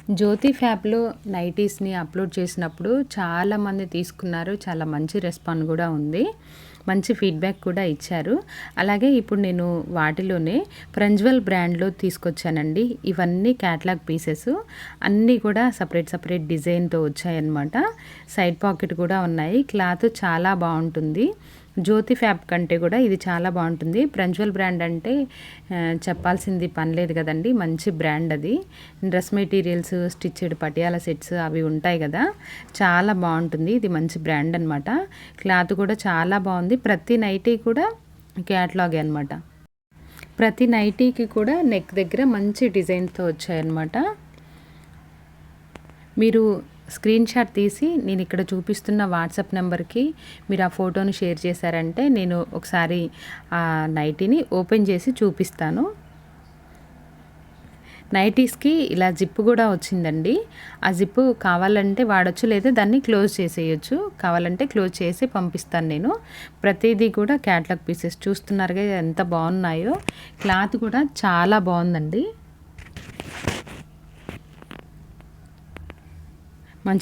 జ్యోతి ఫ్యాబ్‌లో నైటీస్‌ని upload చేసినప్పుడు చాలామంది తీసుకున్నారు. చాలా మంచి రెస్పాన్స్ గూడా ఉంది. మంచి ఫీడ్‌బ్యాక్ కూడా ఇచ్చారు. అలాగే ఇప్పుడు నేను వాటిలోనే ప్రంజ్వల్ బ్రాండ్‌లో తీసుకొచ్చానండి. ఇవన్నీ క్యాటలాగ్ పీసెస్. అన్నీ కూడా సెపరేట్ డిజైన్‌తో వచ్చాయన్నమాట. సైడ్ పాకెట్ కూడా ఉన్నాయి. క్లాత్ చాలా బావుంటుంది. జ్యోతి ఫ్యాబ్ కంటే కూడా ఇది చాలా బాగుంటుంది. ప్రంజ్వల్ బ్రాండ్ అంటే చెప్పాల్సింది పని లేదు కదండి. మంచి బ్రాండ్ అది. Dress materials, stitched Patiala sets అవి ఉంటాయి కదా, చాలా బాగుంటుంది. ఇది మంచి బ్రాండ్ అనమాట. క్లాత్ కూడా చాలా బాగుంది. ప్రతి నైటీ కూడా క్యాటలాగే అనమాట. ప్రతి నైటీకి కూడా నెక్ దగ్గర మంచి డిజైన్తో వచ్చాయన్నమాట. మీరు స్క్రీన్ షాట్ తీసి నేను ఇక్కడ చూపిస్తున్న వాట్సాప్ నెంబర్కి మీరు ఆ ఫోటోని షేర్ చేశారంటే నేను ఒకసారి ఆ నైటీని ఓపెన్ చేసి చూపిస్తాను. నైటీస్కి ఇలా జిప్ కూడా వచ్చిందండి. ఆ జిప్ కావాలంటే వాడచ్చు, లేదా దాన్ని క్లోజ్ చేసేయచ్చు. కావాలంటే క్లోజ్ చేసి పంపిస్తాను నేను. ప్రతిదీ కూడా క్యాటలాగ్ పీసెస్ చూస్తున్నారుగా ఎంత బాగున్నాయో. క్లాత్ కూడా చాలా బాగుందండి.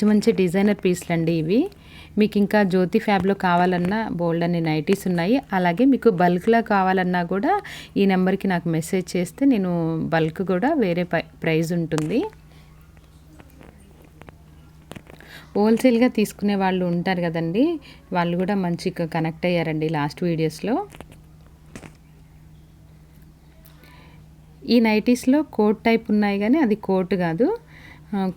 మంచి డిజైనర్ పీస్లండి ఇవి. మీకు ఇంకా జ్యోతి ఫ్యాబ్లో కావాలన్నా బోల్డ్ అన్ని నైటీస్ ఉన్నాయి. అలాగే మీకు బల్క్లో కావాలన్నా కూడా ఈ నెంబర్కి నాకు మెసేజ్ చేస్తే నేను బల్క్ కూడా వేరే ప్రైస్ ఉంటుంది. హోల్సేల్గా తీసుకునే వాళ్ళు ఉంటారు కదండి, వాళ్ళు కూడా మంచిగా కనెక్ట్ అయ్యారండి లాస్ట్ వీడియోస్లో. ఈ నైటీస్లో కోట్ టైప్ ఉన్నాయి కానీ అది కోట్ కాదు,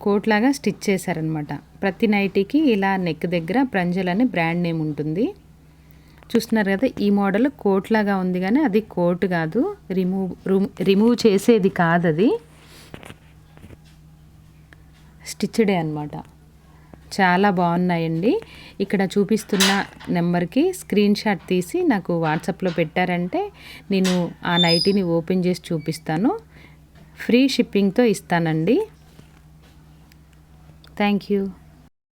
కోట్ లాగా స్టిచ్ చేశారనమాట. ప్రతి నైటీకి ఇలా నెక్ దగ్గర ప్రంజల్ అనే బ్రాండ్ నేమ్ ఉంటుంది. చూస్తున్నారు కదా, ఈ మోడల్ కోట్ లాగా ఉంది కానీ అది కోట్ కాదు, రిమూవ్ చేసేది కాదు, అది స్టిచ్డే అనమాట. చాలా బాగున్నాయండి. ఇక్కడ చూపిస్తున్న నెంబర్కి స్క్రీన్ షాట్ తీసి నాకు వాట్సాప్లో పెట్టారంటే నేను ఆ నైటీని ఓపెన్ చేసి చూపిస్తాను. ఫ్రీ షిప్పింగ్తో ఇస్తానండి. Thank you.